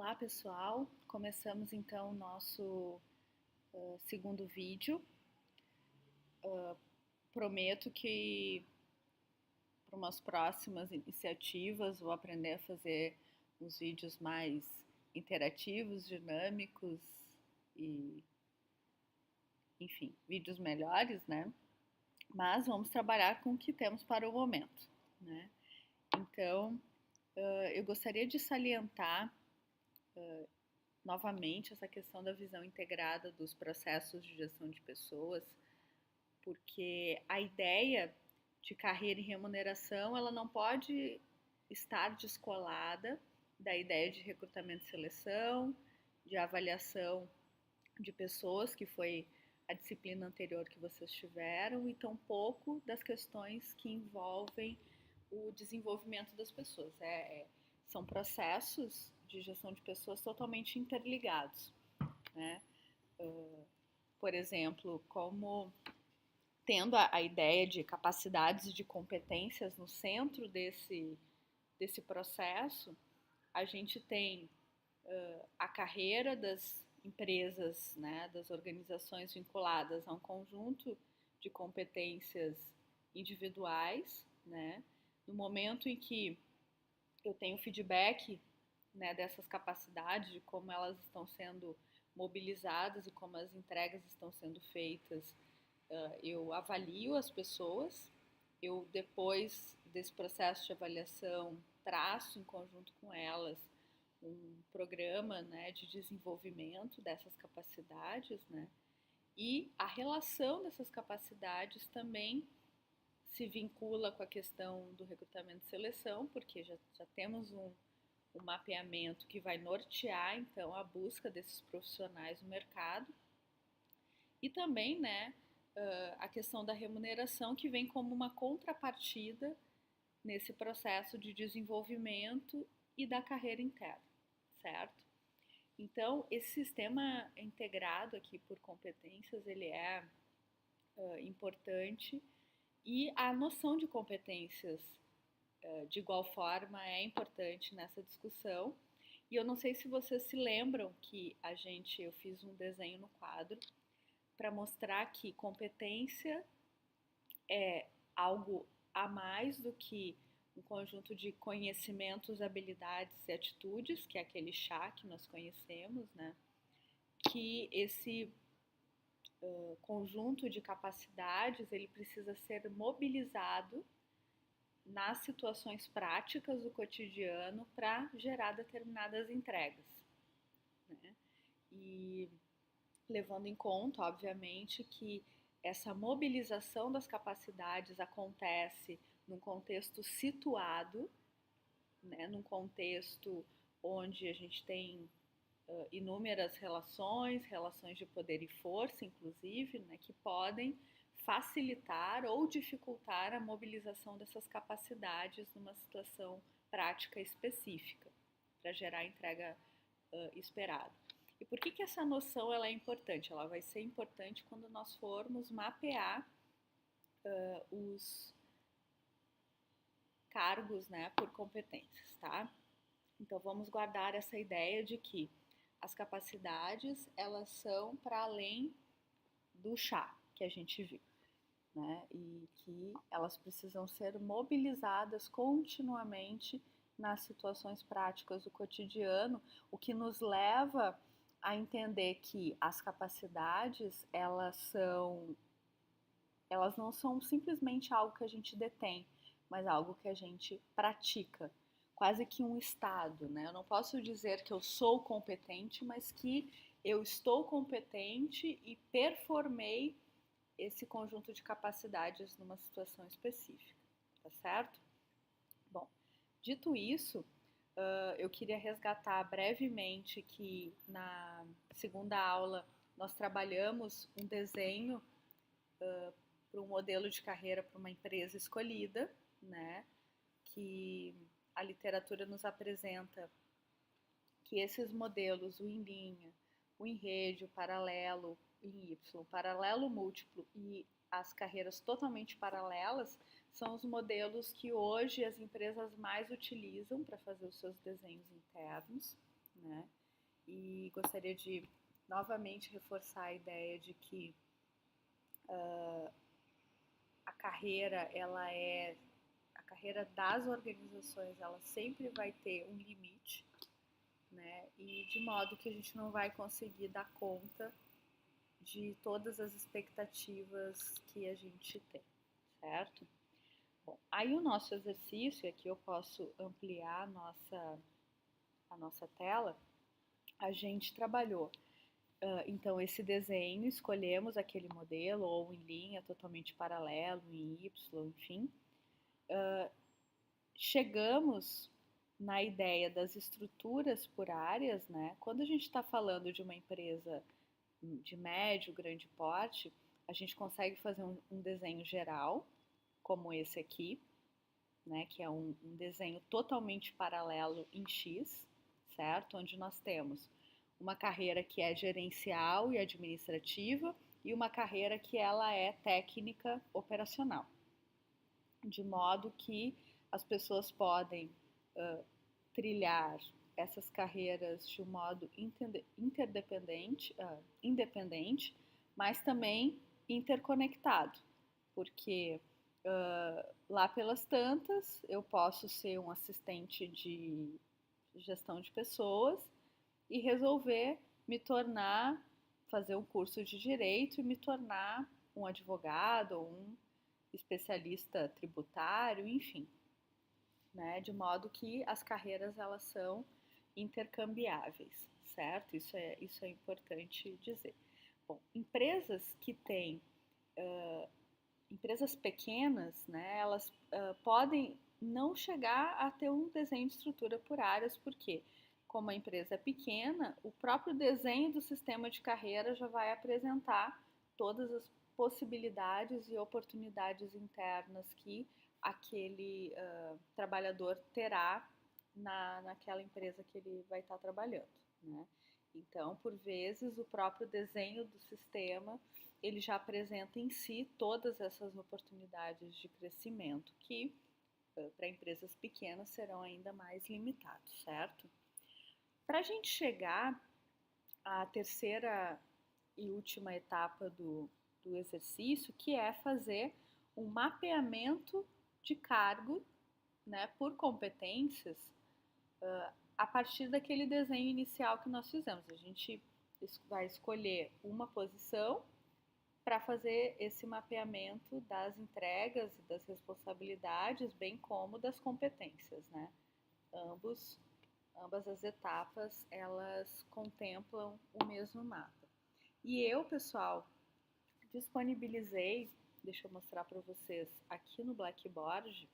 Olá pessoal, começamos então o nosso segundo vídeo. Prometo que para umas próximas iniciativas vou aprender a fazer uns vídeos mais interativos, dinâmicos e, enfim, vídeos melhores, né? Mas vamos trabalhar com o que temos para o momento, né? Então, eu gostaria de salientar novamente essa questão da visão integrada dos processos de gestão de pessoas, porque a ideia de carreira e remuneração ela não pode estar descolada da ideia de recrutamento e seleção, de avaliação de pessoas, que foi a disciplina anterior que vocês tiveram, e tampouco das questões que envolvem o desenvolvimento das pessoas. São processos de gestão de pessoas totalmente interligados, né? Por exemplo, como tendo a ideia de capacidades e de competências no centro desse processo, a gente tem a carreira das empresas, né, das organizações vinculadas a um conjunto de competências individuais, né? No momento em que eu tenho feedback, né, dessas capacidades, de como elas estão sendo mobilizadas e como as entregas estão sendo feitas, eu avalio as pessoas, eu depois desse processo de avaliação traço em conjunto com elas um programa, né, de desenvolvimento dessas capacidades, né, e a relação dessas capacidades também se vincula com a questão do recrutamento e seleção, porque já temos um mapeamento que vai nortear então a busca desses profissionais no mercado, e também, né, a questão da remuneração, que vem como uma contrapartida nesse processo de desenvolvimento e da carreira interna, certo? Então, esse sistema integrado aqui por competências, ele é importante, e a noção de competências, de igual forma, é importante nessa discussão. E eu não sei se vocês se lembram que eu fiz um desenho no quadro para mostrar que competência é algo a mais do que um conjunto de conhecimentos, habilidades e atitudes, que é aquele chá que nós conhecemos, né? Que esse conjunto de capacidades ele precisa ser mobilizado nas situações práticas do cotidiano para gerar determinadas entregas, né? E levando em conta, obviamente, que essa mobilização das capacidades acontece num contexto situado, né, num contexto onde a gente tem inúmeras relações de poder e força, inclusive, né, que podem facilitar ou dificultar a mobilização dessas capacidades numa situação prática específica, para gerar a entrega esperada. E por que essa noção ela é importante? Ela vai ser importante quando nós formos mapear os cargos, né, por competências, tá? Então vamos guardar essa ideia de que as capacidades elas são para além do chá que a gente viu, né? E que elas precisam ser mobilizadas continuamente nas situações práticas do cotidiano, o que nos leva a entender que as capacidades elas não são simplesmente algo que a gente detém, mas algo que a gente pratica, quase que um estado, né? Eu não posso dizer que eu sou competente, mas que eu estou competente e performei esse conjunto de capacidades numa situação específica, tá certo? Bom, dito isso, eu queria resgatar brevemente que na segunda aula nós trabalhamos um desenho para um modelo de carreira para uma empresa escolhida, né? Que a literatura nos apresenta que esses modelos, o em linha, o em rede, o paralelo, em Y, paralelo múltiplo e as carreiras totalmente paralelas, são os modelos que hoje as empresas mais utilizam para fazer os seus desenhos internos, né? E gostaria de novamente reforçar a ideia de que a carreira, a carreira das organizações, ela sempre vai ter um limite, né? E de modo que a gente não vai conseguir dar conta de todas as expectativas que a gente tem, certo? Bom, aí o nosso exercício, aqui eu posso ampliar a nossa tela, a gente trabalhou então esse desenho, escolhemos aquele modelo, ou em linha, totalmente paralelo, em Y, enfim. Chegamos na ideia das estruturas por áreas, né? Quando a gente está falando de uma empresa de médio, grande porte, a gente consegue fazer um desenho geral, como esse aqui, né? Que é um desenho totalmente paralelo em X, certo? Onde nós temos uma carreira que é gerencial e administrativa e uma carreira que ela é técnica operacional, de modo que as pessoas podem trilhar essas carreiras de um modo interdependente, independente, mas também interconectado, porque lá pelas tantas eu posso ser um assistente de gestão de pessoas e resolver me tornar, fazer um curso de direito e me tornar um advogado ou um especialista tributário, enfim, né? De modo que as carreiras elas são intercambiáveis, certo? Isso é importante dizer. Bom, empresas que têm empresas pequenas, né? Elas podem não chegar a ter um desenho de estrutura por áreas, porque como a empresa é pequena, o próprio desenho do sistema de carreira já vai apresentar todas as possibilidades e oportunidades internas que aquele trabalhador terá naquela empresa que ele vai estar trabalhando, né? Então, por vezes, o próprio desenho do sistema ele já apresenta em si todas essas oportunidades de crescimento que para empresas pequenas serão ainda mais limitados, certo? Para a gente chegar à terceira e última etapa do exercício, que é fazer um mapeamento de cargo, né, por competências, a partir daquele desenho inicial que nós fizemos. A gente vai escolher uma posição para fazer esse mapeamento das entregas e das responsabilidades, bem como das competências, né? Ambas as etapas, elas contemplam o mesmo mapa. E eu, pessoal, disponibilizei, deixa eu mostrar para vocês aqui no Blackboard,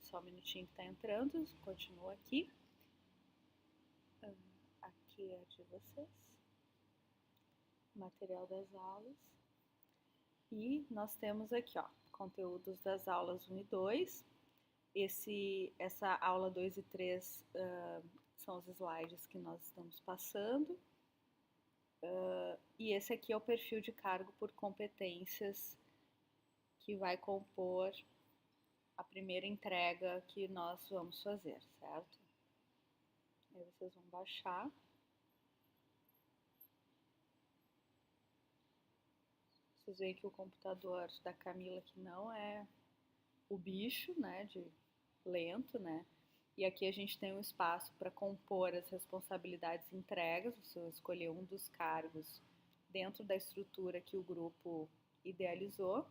só um minutinho que está entrando, continua aqui. Aqui é de vocês, material das aulas. E nós temos aqui, ó, conteúdos das aulas 1 e 2. Essa aula 2 e 3 são os slides que nós estamos passando. E esse aqui é o perfil de cargo por competências que vai compor a primeira entrega que nós vamos fazer, certo? Aí vocês vão baixar. Vocês veem que o computador da Camila aqui não é o bicho, né, de lento, né? E aqui a gente tem um espaço para compor as responsabilidades entregas. Você vai escolher um dos cargos dentro da estrutura que o grupo idealizou,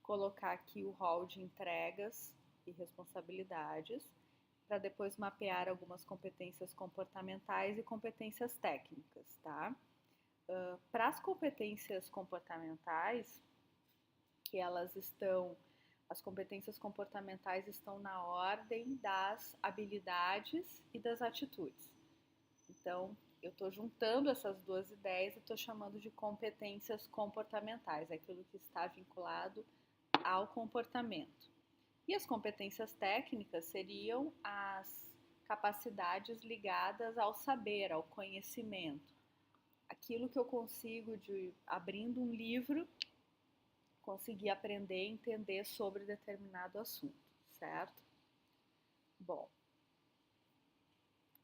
colocar aqui o rol de entregas e responsabilidades, para depois mapear algumas competências comportamentais e competências técnicas, tá? Para as competências comportamentais, que as competências comportamentais estão na ordem das habilidades e das atitudes. Então, eu estou juntando essas duas ideias e estou chamando de competências comportamentais, aquilo que está vinculado ao comportamento. E as competências técnicas seriam as capacidades ligadas ao saber, ao conhecimento. Aquilo que eu consigo, abrindo um livro, conseguir aprender e entender sobre determinado assunto, certo? Bom,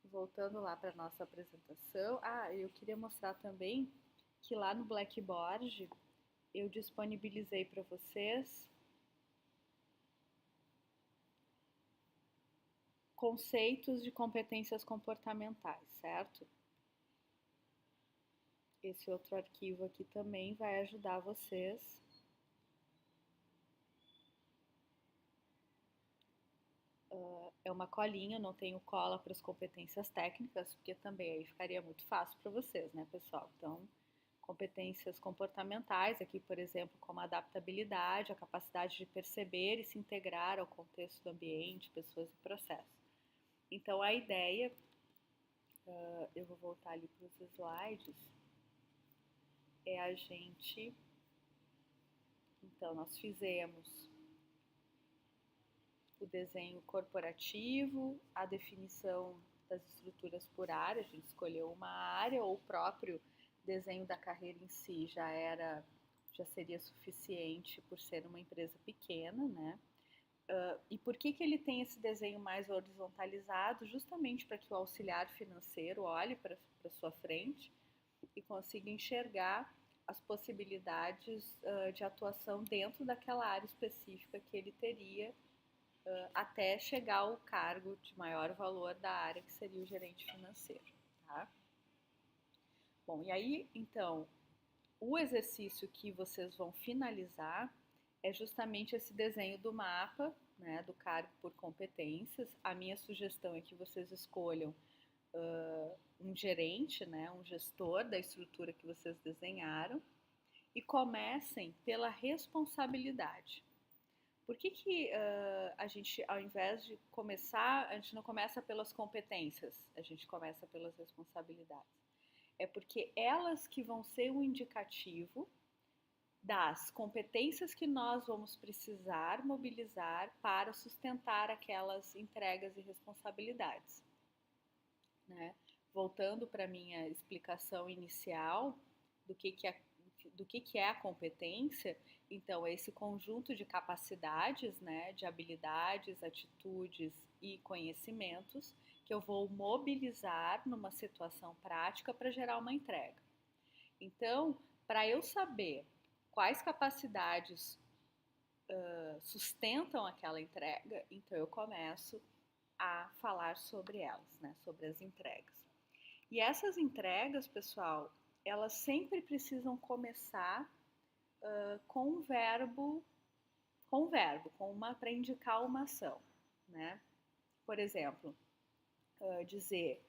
voltando lá para a nossa apresentação, eu queria mostrar também que lá no Blackboard eu disponibilizei para vocês conceitos de competências comportamentais, certo? Esse outro arquivo aqui também vai ajudar vocês é uma colinha, não tenho cola para as competências técnicas, porque também aí ficaria muito fácil para vocês, né, pessoal? Então, competências comportamentais, aqui, por exemplo, como a adaptabilidade, a capacidade de perceber e se integrar ao contexto do ambiente, pessoas e processos. Então, a ideia, eu vou voltar ali para os slides, é a gente, então, nós fizemos o desenho corporativo, a definição das estruturas por área, a gente escolheu uma área, ou o próprio desenho da carreira em si já seria suficiente por ser uma empresa pequena, né? E por que ele tem esse desenho mais horizontalizado? Justamente para que o auxiliar financeiro olhe para sua frente e consiga enxergar as possibilidades de atuação dentro daquela área específica que ele teria até chegar ao cargo de maior valor da área, que seria o gerente financeiro, tá? Bom, e aí, então, o exercício que vocês vão finalizar é justamente esse desenho do mapa, né, do cargo por competências. A minha sugestão é que vocês escolham um gerente, né, um gestor da estrutura que vocês desenharam e comecem pela responsabilidade. Por que a gente, ao invés de começar, a gente não começa pelas competências, a gente começa pelas responsabilidades? É porque elas que vão ser o indicativo das competências que nós vamos precisar mobilizar para sustentar aquelas entregas e responsabilidades, né? Voltando para a minha explicação inicial do que é a competência, então é esse conjunto de capacidades, né, de habilidades, atitudes e conhecimentos que eu vou mobilizar numa situação prática para gerar uma entrega. Então, para eu saber quais capacidades sustentam aquela entrega, então eu começo a falar sobre elas, né, sobre as entregas. E essas entregas, pessoal, elas sempre precisam começar com um verbo, para indicar uma ação, né? Por exemplo, dizer,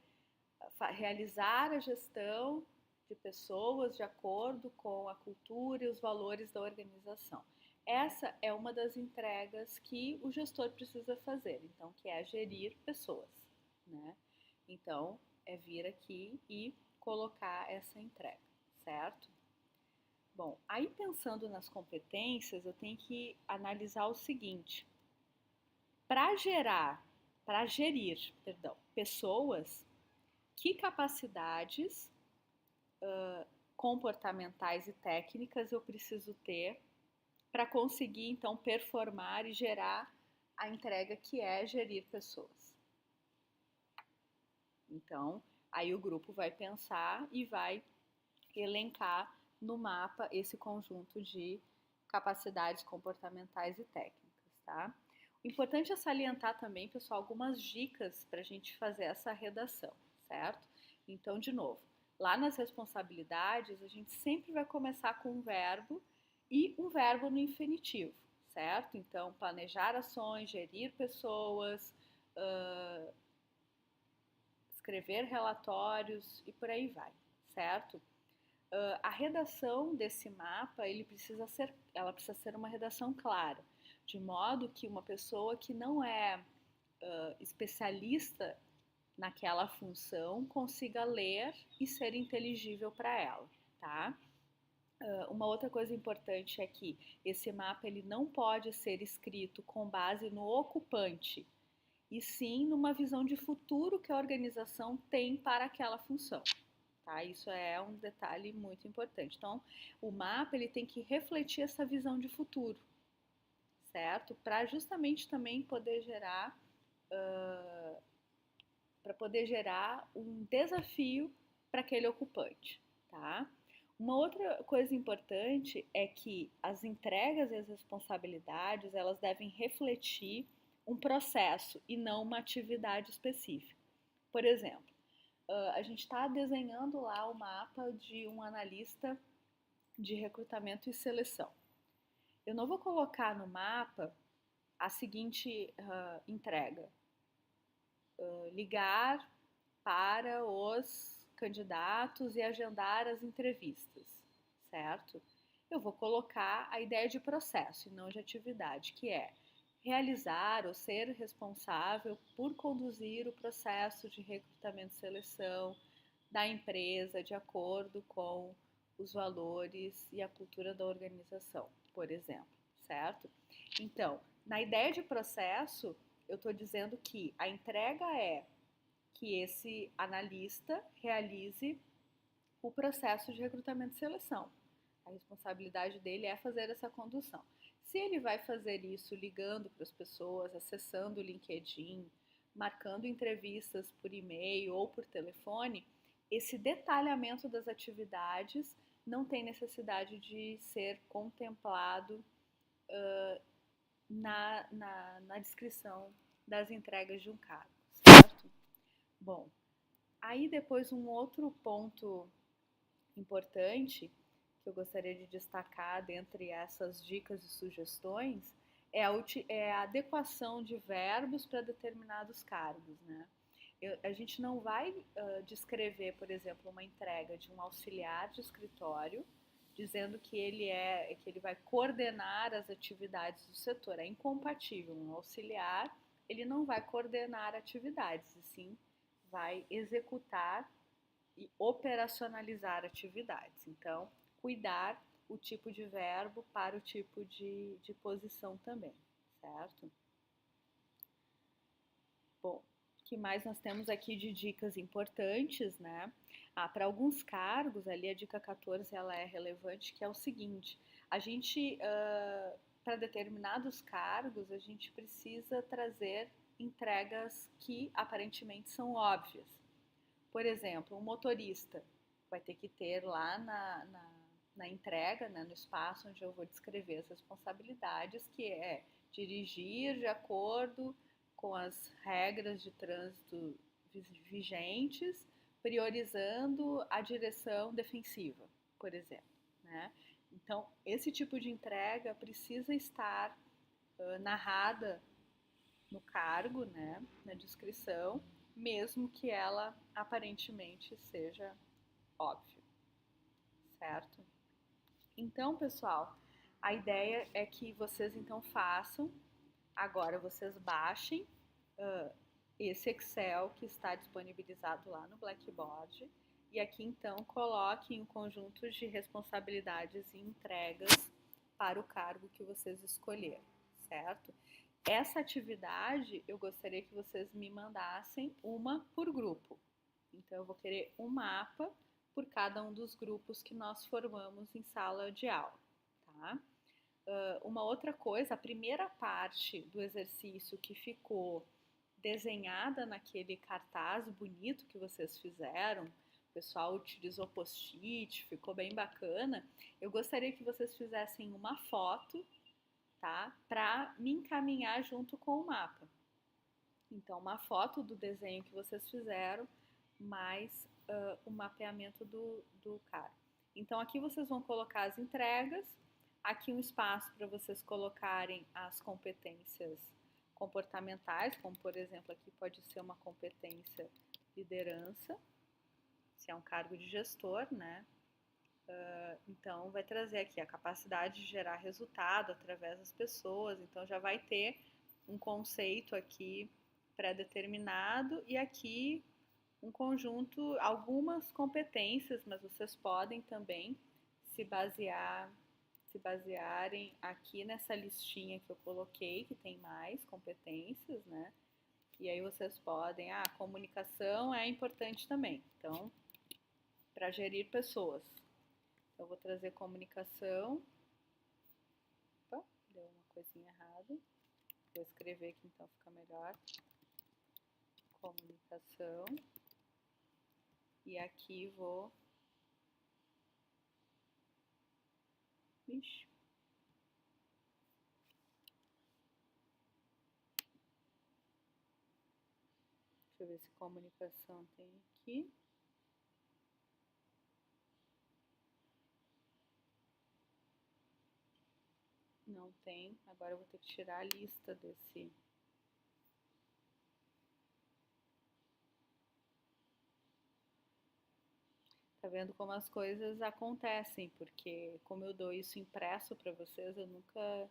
realizar a gestão de pessoas de acordo com a cultura e os valores da organização. Essa é uma das entregas que o gestor precisa fazer, então, que é gerir pessoas, né? Então, é vir aqui e colocar essa entrega, certo? Bom, aí pensando nas competências, eu tenho que analisar o seguinte: para gerir, pessoas, que capacidades comportamentais e técnicas eu preciso ter para conseguir então performar e gerar a entrega que é gerir pessoas. Então, aí o grupo vai pensar e vai elencar no mapa esse conjunto de capacidades comportamentais e técnicas, tá? O importante é salientar também, pessoal, algumas dicas para a gente fazer essa redação, certo? Então, de novo, lá nas responsabilidades, a gente sempre vai começar com um verbo e um verbo no infinitivo, certo? Então, planejar ações, gerir pessoas, escrever relatórios e por aí vai, certo? A redação desse mapa, ela precisa ser uma redação clara, de modo que uma pessoa que não é especialista naquela função consiga ler e ser inteligível para ela, tá? Uma outra coisa importante é que esse mapa ele não pode ser escrito com base no ocupante, e sim numa visão de futuro que a organização tem para aquela função. Tá? Isso é um detalhe muito importante. Então, o mapa ele tem que refletir essa visão de futuro, certo? Para justamente também poder gerar um desafio para aquele ocupante, tá? Uma outra coisa importante é que as entregas e as responsabilidades elas devem refletir um processo e não uma atividade específica. Por exemplo, a gente está desenhando lá o mapa de um analista de recrutamento e seleção. Eu não vou colocar no mapa a seguinte entrega: ligar para os candidatos e agendar as entrevistas, certo? Eu vou colocar a ideia de processo e não de atividade, que é realizar ou ser responsável por conduzir o processo de recrutamento e seleção da empresa de acordo com os valores e a cultura da organização, por exemplo, certo? Então, na ideia de processo, eu estou dizendo que a entrega é que esse analista realize o processo de recrutamento e seleção. A responsabilidade dele é fazer essa condução. Se ele vai fazer isso ligando para as pessoas, acessando o LinkedIn, marcando entrevistas por e-mail ou por telefone, esse detalhamento das atividades não tem necessidade de ser contemplado na descrição das entregas de um cargo, certo? Bom, aí depois um outro ponto importante que eu gostaria de destacar dentre essas dicas e sugestões é a adequação de verbos para determinados cargos, né? A gente não vai descrever, por exemplo, uma entrega de um auxiliar de escritório dizendo que ele vai coordenar as atividades do setor. É incompatível. Um auxiliar ele não vai coordenar atividades, e sim vai executar e operacionalizar atividades. Então, cuidar o tipo de verbo para o tipo de posição também, certo? Bom, o que mais nós temos aqui de dicas importantes, né? Para alguns cargos, ali a dica 14 ela é relevante, que é o seguinte: a gente, para determinados cargos, a gente precisa trazer entregas que aparentemente são óbvias. Por exemplo, um motorista vai ter que ter lá na entrega, né, no espaço onde eu vou descrever as responsabilidades, que é dirigir de acordo com as regras de trânsito vigentes, priorizando a direção defensiva, por exemplo, né? Então, esse tipo de entrega precisa estar narrada no cargo, né, na descrição, mesmo que ela aparentemente seja óbvia, certo? Então, pessoal, a ideia é que vocês então façam, agora vocês baixem esse Excel que está disponibilizado lá no Blackboard e aqui então coloquem o conjunto de responsabilidades e entregas para o cargo que vocês escolheram, certo? Essa atividade eu gostaria que vocês me mandassem uma por grupo. Então eu vou querer um mapa por cada um dos grupos que nós formamos em sala de aula, tá? Uma outra coisa, a primeira parte do exercício que ficou desenhada naquele cartaz bonito que vocês fizeram, o pessoal utilizou post-it, ficou bem bacana. Eu gostaria que vocês fizessem uma foto, tá? Para me encaminhar junto com o mapa. Então, uma foto do desenho que vocês fizeram, mais o mapeamento do cargo. Então, aqui vocês vão colocar as entregas, aqui um espaço para vocês colocarem as competências comportamentais, como por exemplo, aqui pode ser uma competência liderança, se é um cargo de gestor, né? Então, vai trazer aqui a capacidade de gerar resultado através das pessoas. Então, já vai ter um conceito aqui pré-determinado e aqui um conjunto, algumas competências, mas vocês podem também, se basearem aqui nessa listinha que eu coloquei, que tem mais competências, né? E aí vocês podem, comunicação é importante também. Então, para gerir pessoas. Eu vou trazer comunicação. Opa, deu uma coisinha errada. Vou escrever aqui então fica melhor. Comunicação. E aqui vou... Ixi. Deixa eu ver se comunicação tem aqui. Não tem. Agora eu vou ter que tirar a lista desse... Tá vendo como as coisas acontecem, porque como eu dou isso impresso para vocês, eu nunca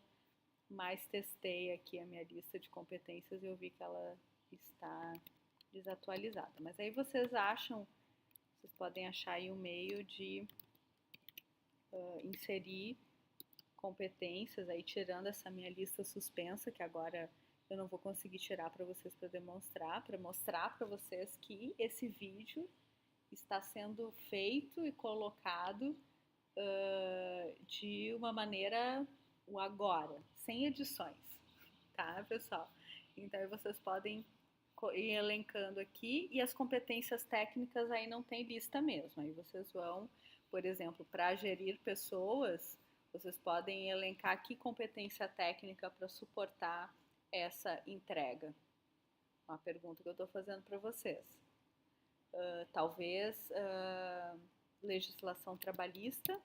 mais testei aqui a minha lista de competências e eu vi que ela está desatualizada. Mas aí vocês podem achar aí um meio de inserir competências, aí tirando essa minha lista suspensa, que agora eu não vou conseguir tirar para vocês para mostrar para vocês que esse vídeo está sendo feito e colocado de uma maneira o agora, sem edições, tá, pessoal? Então vocês podem ir elencando aqui e as competências técnicas aí não tem lista mesmo. Aí vocês vão, por exemplo, para gerir pessoas, vocês podem elencar aqui competência técnica para suportar essa entrega. Uma pergunta que eu estou fazendo para vocês. Talvez legislação trabalhista.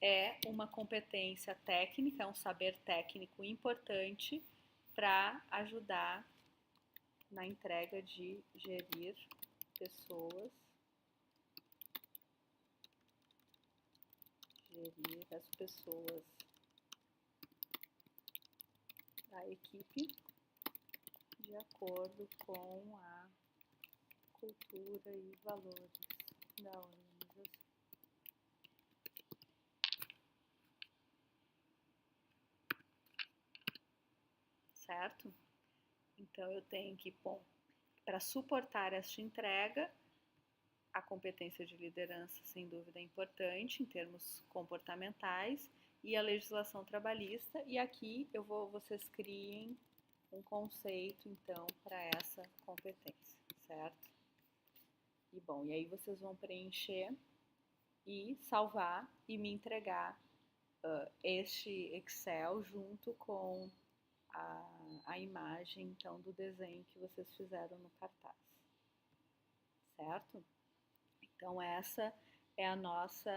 É uma competência técnica, é um saber técnico importante para ajudar na entrega de gerir pessoas, gerir as pessoas da equipe de acordo com a cultura e valores da organização. Certo? Então eu tenho que, bom, para suportar esta entrega, a competência de liderança sem dúvida é importante em termos comportamentais e a legislação trabalhista, e aqui vocês criem um conceito então para essa competência, certo? E bom, e aí vocês vão preencher e salvar e me entregar este Excel junto com a imagem então do desenho que vocês fizeram no cartaz, certo? Então essa é a nossa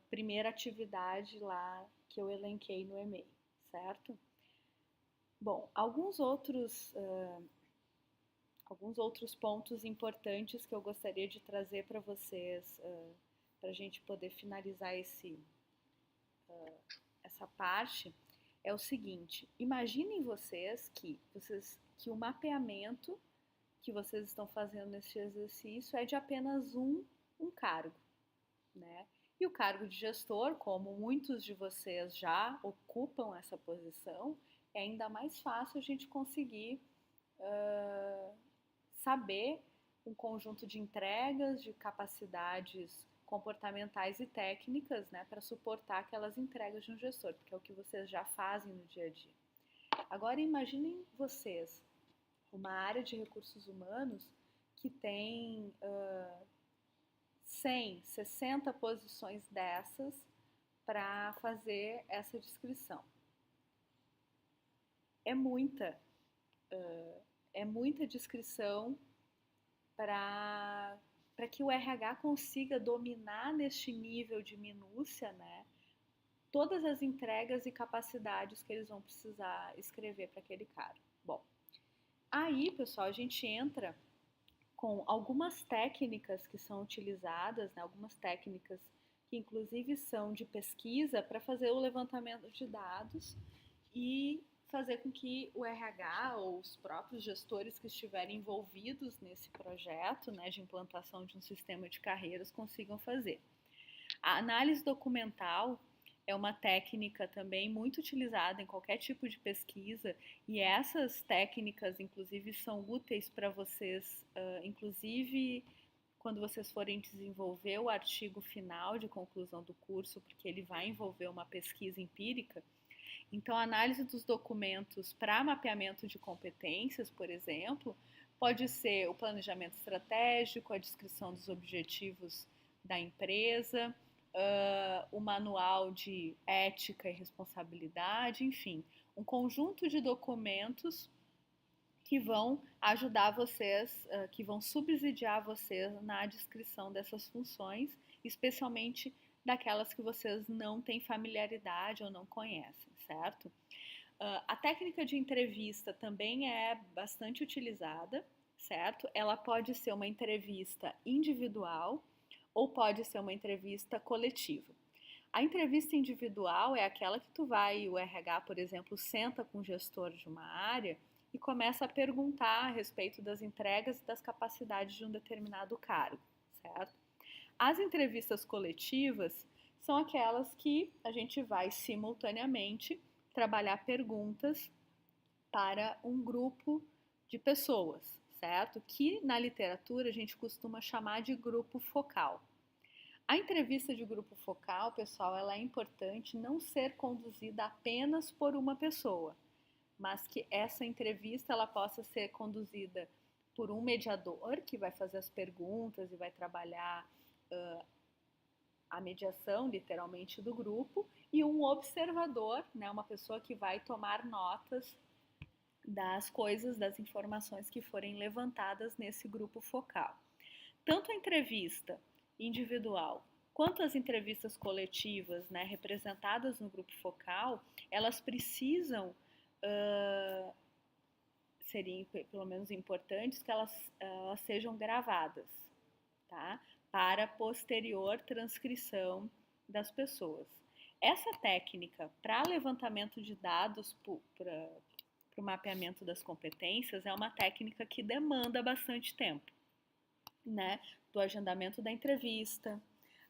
primeira atividade lá que eu elenquei no e-mail, certo? Bom, alguns outros pontos importantes que eu gostaria de trazer para vocês, para a gente poder finalizar essa parte, é o seguinte: imaginem que o mapeamento que vocês estão fazendo nesse exercício é de apenas um cargo, né? E o cargo de gestor, como muitos de vocês já ocupam essa posição, é ainda mais fácil a gente conseguir saber um conjunto de entregas, de capacidades comportamentais e técnicas, né, para suportar aquelas entregas de um gestor, porque é o que vocês já fazem no dia a dia. Agora imaginem vocês uma área de recursos humanos que tem 100, 60 posições dessas para fazer essa descrição. É muita descrição para que o RH consiga dominar neste nível de minúcia, né, todas as entregas e capacidades que eles vão precisar escrever para aquele cara. Bom, aí, pessoal, a gente entra com algumas técnicas que são utilizadas, né, algumas técnicas que inclusive são de pesquisa para fazer o levantamento de dados e fazer com que o RH ou os próprios gestores que estiverem envolvidos nesse projeto, né, de implantação de um sistema de carreiras consigam fazer. A análise documental é uma técnica também muito utilizada em qualquer tipo de pesquisa, e essas técnicas, inclusive, são úteis para vocês, inclusive quando vocês forem desenvolver o artigo final de conclusão do curso, porque ele vai envolver uma pesquisa empírica. Então, a análise dos documentos para mapeamento de competências, por exemplo, pode ser o planejamento estratégico, a descrição dos objetivos da empresa, o manual de ética e responsabilidade, enfim, um conjunto de documentos que vão ajudar vocês, que vão subsidiar vocês na descrição dessas funções, especialmente daquelas que vocês não têm familiaridade ou não conhecem, certo? A técnica de entrevista também é bastante utilizada, certo? Ela pode ser uma entrevista individual ou pode ser uma entrevista coletiva. A entrevista individual é aquela que o RH, por exemplo, senta com o gestor de uma área e começa a perguntar a respeito das entregas e das capacidades de um determinado cargo, certo? As entrevistas coletivas são aquelas que a gente vai simultaneamente trabalhar perguntas para um grupo de pessoas, certo? Que na literatura a gente costuma chamar de grupo focal. A entrevista de grupo focal, pessoal, ela é importante não ser conduzida apenas por uma pessoa, mas que essa entrevista ela possa ser conduzida por um mediador que vai fazer as perguntas e vai trabalhar a mediação, literalmente, do grupo, e um observador, né, uma pessoa que vai tomar notas das coisas, das informações que forem levantadas nesse grupo focal. Tanto a entrevista individual quanto as entrevistas coletivas, né, representadas no grupo focal, elas precisam, seriam pelo menos importantes, que elas sejam gravadas, tá? Para posterior transcrição das pessoas. Essa técnica para levantamento de dados para o mapeamento das competências é uma técnica que demanda bastante tempo, né? Do agendamento da entrevista.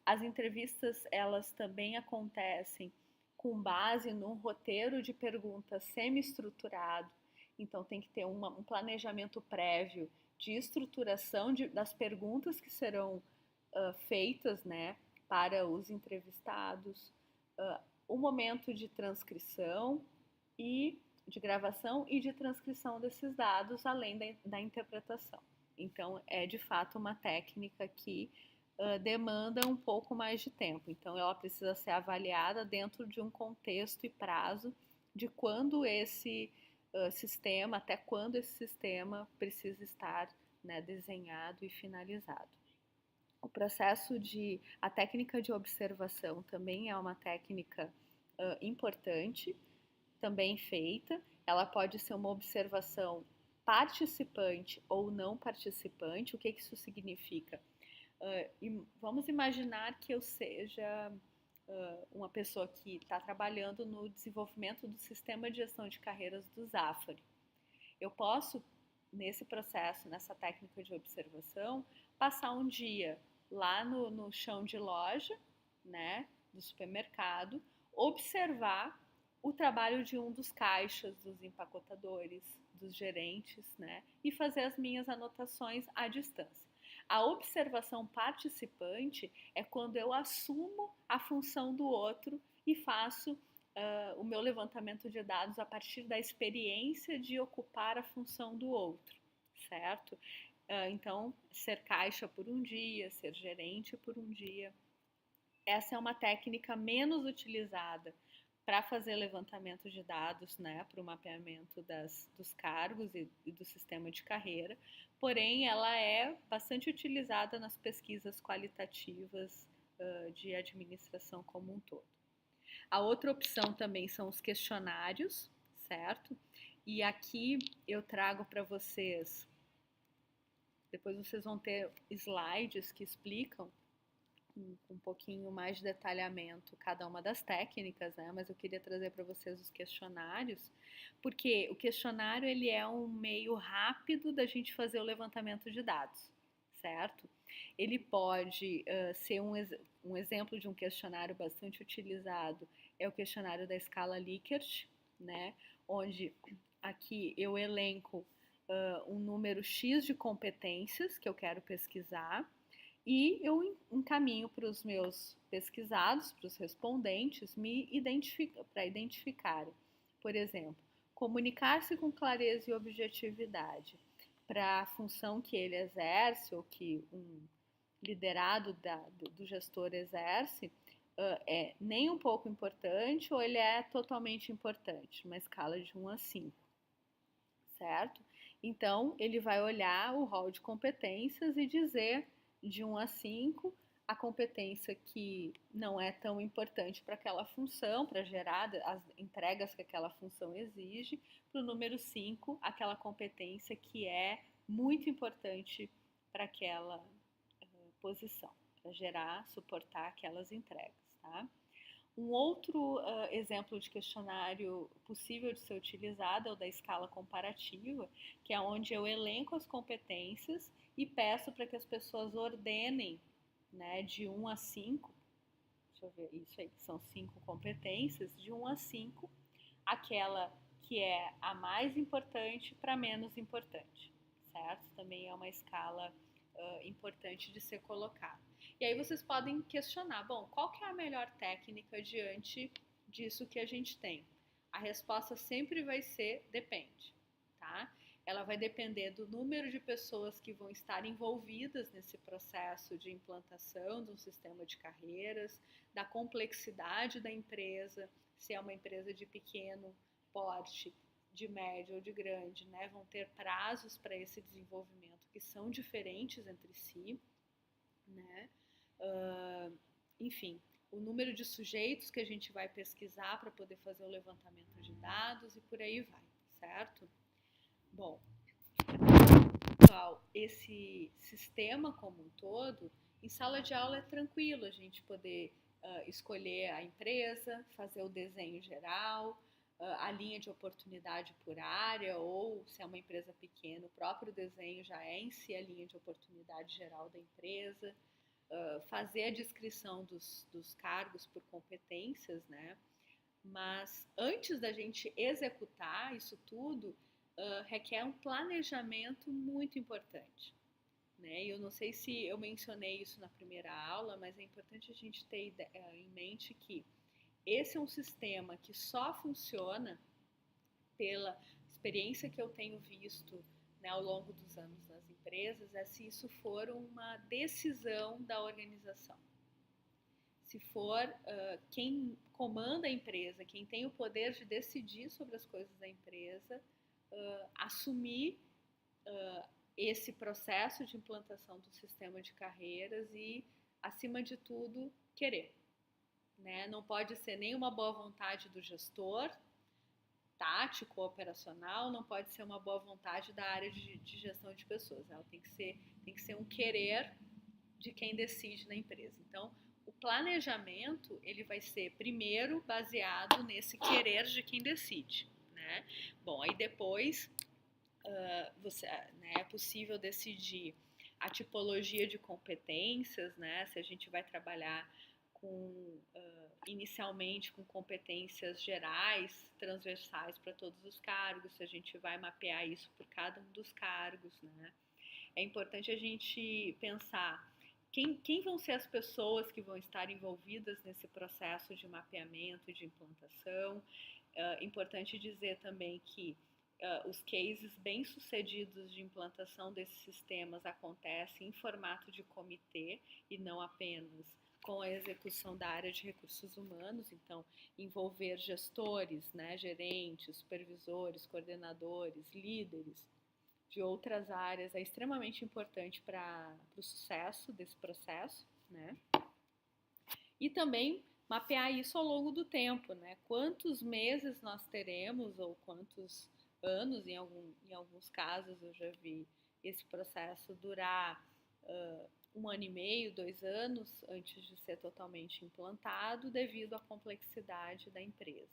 As entrevistas, elas também acontecem com base num roteiro de perguntas semi-estruturado, então tem que ter um planejamento prévio de estruturação das perguntas que serão feitas, né, para os entrevistados, o momento de transcrição e de gravação e de transcrição desses dados, além da interpretação. Então, é de fato uma técnica que demanda um pouco mais de tempo. Então, ela precisa ser avaliada dentro de um contexto e prazo de quando esse sistema, até quando esse sistema precisa estar, né, desenhado e finalizado. A técnica de observação também é uma técnica importante, também feita. Ela pode ser uma observação participante ou não participante. O que isso significa? Vamos imaginar que eu seja uma pessoa que está trabalhando no desenvolvimento do sistema de gestão de carreiras do Zafari. Eu posso, nesse processo, nessa técnica de observação, passar um dia lá no chão de loja, né, do supermercado, observar o trabalho de um dos caixas, dos empacotadores, dos gerentes, né, e fazer as minhas anotações à distância. A observação participante é quando eu assumo a função do outro e faço o meu levantamento de dados a partir da experiência de ocupar a função do outro, certo? Então, ser caixa por um dia, ser gerente por um dia. Essa é uma técnica menos utilizada para fazer levantamento de dados, né, para o mapeamento dos cargos e do sistema de carreira, porém ela é bastante utilizada nas pesquisas qualitativas de administração como um todo. A outra opção também são os questionários, certo? E aqui eu trago para vocês, depois vocês vão ter slides que explicam com um pouquinho mais de detalhamento cada uma das técnicas, né? Mas eu queria trazer para vocês os questionários, porque o questionário ele é um meio rápido da gente fazer o levantamento de dados, certo? Ele pode ser um exemplo de um questionário bastante utilizado, é o questionário da escala Likert, né? Onde aqui eu elenco um número X de competências que eu quero pesquisar e eu encaminho para os meus pesquisados, para os respondentes, para identificarem, por exemplo, comunicar-se com clareza e objetividade para a função que ele exerce ou que um liderado do gestor exerce, é nem um pouco importante ou ele é totalmente importante, uma escala de 1 a 5, certo? Então, ele vai olhar o rol de competências e dizer de 1 a 5 a competência que não é tão importante para aquela função, para gerar as entregas que aquela função exige, para o número 5, aquela competência que é muito importante para aquela posição, para gerar, suportar aquelas entregas, tá? Um outro exemplo de questionário possível de ser utilizado é o da escala comparativa, que é onde eu elenco as competências e peço para que as pessoas ordenem, né, de 1 a 5, deixa eu ver, isso aí, são 5 competências, de 1 a 5, aquela que é a mais importante para menos importante, certo? Também é uma escala importante de ser colocada. E aí vocês podem questionar, bom, qual que é a melhor técnica diante disso que a gente tem? A resposta sempre vai ser depende, tá? Ela vai depender do número de pessoas que vão estar envolvidas nesse processo de implantação de um sistema de carreiras, da complexidade da empresa, se é uma empresa de pequeno porte, de médio ou de grande, né? Vão ter prazos para esse desenvolvimento que são diferentes entre si, né? Enfim, o número de sujeitos que a gente vai pesquisar para poder fazer o levantamento de dados e por aí vai, certo? Bom, pessoal, esse sistema como um todo, em sala de aula é tranquilo a gente poder escolher a empresa, fazer o desenho geral, a linha de oportunidade por área, ou se é uma empresa pequena, o próprio desenho já é em si a linha de oportunidade geral da empresa, fazer a descrição dos cargos por competências, né? Mas antes da gente executar isso tudo, requer um planejamento muito importante. Né? Eu não sei se eu mencionei isso na primeira aula, mas é importante a gente ter em mente que esse é um sistema que só funciona pela experiência que eu tenho visto, né, ao longo dos anos nas empresas, é se isso for uma decisão da organização. Se for quem comanda a empresa, quem tem o poder de decidir sobre as coisas da empresa, assumir esse processo de implantação do sistema de carreiras e, acima de tudo, querer. Né? Não pode ser nem uma boa vontade do gestor, tático, operacional, não pode ser uma boa vontade da área de gestão de pessoas. Ela tem que ser um querer de quem decide na empresa. Então, o planejamento ele vai ser primeiro baseado nesse querer de quem decide, né? Bom, aí depois né, é possível decidir a tipologia de competências, né? Se a gente vai trabalhar inicialmente com competências gerais, transversais para todos os cargos, se a gente vai mapear isso por cada um dos cargos, né? É importante a gente pensar quem vão ser as pessoas que vão estar envolvidas nesse processo de mapeamento e de implantação. Importante dizer também que os cases bem-sucedidos de implantação desses sistemas acontecem em formato de comitê e não apenas com a execução da área de recursos humanos, então envolver gestores, né, gerentes, supervisores, coordenadores, líderes de outras áreas é extremamente importante para o sucesso desse processo, né? E também mapear isso ao longo do tempo, né? Quantos meses nós teremos ou quantos anos, em alguns casos eu já vi esse processo durar 1 ano e meio, 2 anos antes de ser totalmente implantado, devido à complexidade da empresa,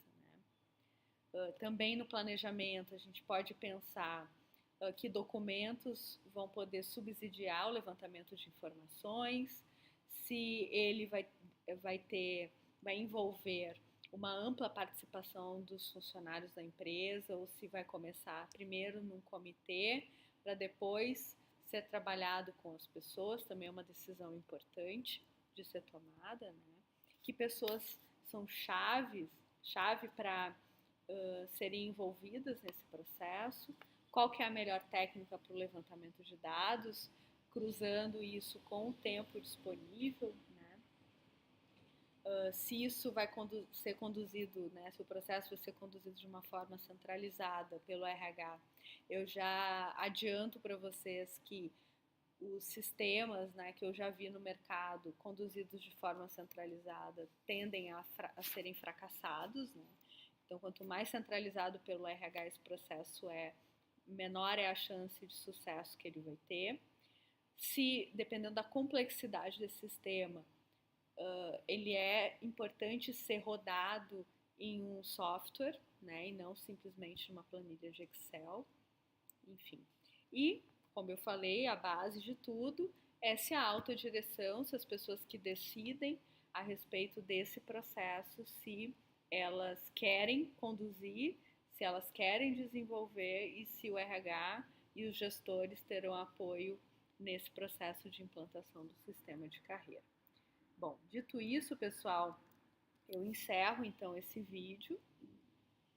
né? Também no planejamento a gente pode pensar que documentos vão poder subsidiar o levantamento de informações, se ele vai envolver uma ampla participação dos funcionários da empresa, ou se vai começar primeiro num comitê para depois ser trabalhado com as pessoas, também é uma decisão importante de ser tomada, né? Que pessoas são chave para serem envolvidas nesse processo, qual que é a melhor técnica para o levantamento de dados, cruzando isso com o tempo disponível, né? Se isso vai ser conduzido, né, se o processo vai ser conduzido de uma forma centralizada pelo RH, eu já adianto para vocês que os sistemas, né, que eu já vi no mercado conduzidos de forma centralizada tendem a serem fracassados, né? Então, quanto mais centralizado pelo RH esse processo é, menor é a chance de sucesso que ele vai ter. Se, dependendo da complexidade desse sistema, ele é importante ser rodado em um software, né, e não simplesmente numa planilha de Excel, enfim. E, como eu falei, a base de tudo é se a autodireção, se as pessoas que decidem a respeito desse processo, se elas querem conduzir, se elas querem desenvolver e se o RH e os gestores terão apoio nesse processo de implantação do sistema de carreira. Bom, dito isso, pessoal, eu encerro então esse vídeo,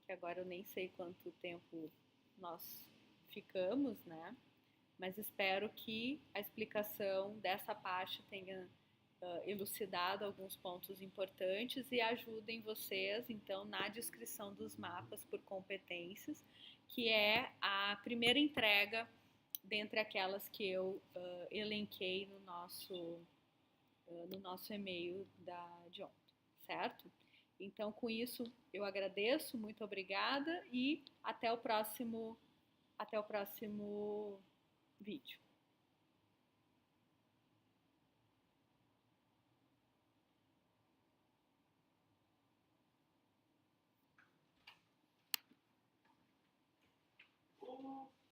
que agora eu nem sei quanto tempo nós ficamos, né? Mas espero que a explicação dessa parte tenha elucidado alguns pontos importantes e ajudem vocês, então, na descrição dos mapas por competências, que é a primeira entrega dentre aquelas que eu elenquei no nosso e-mail de ontem, certo? Então, com isso, eu agradeço, muito obrigada e até o próximo vídeo.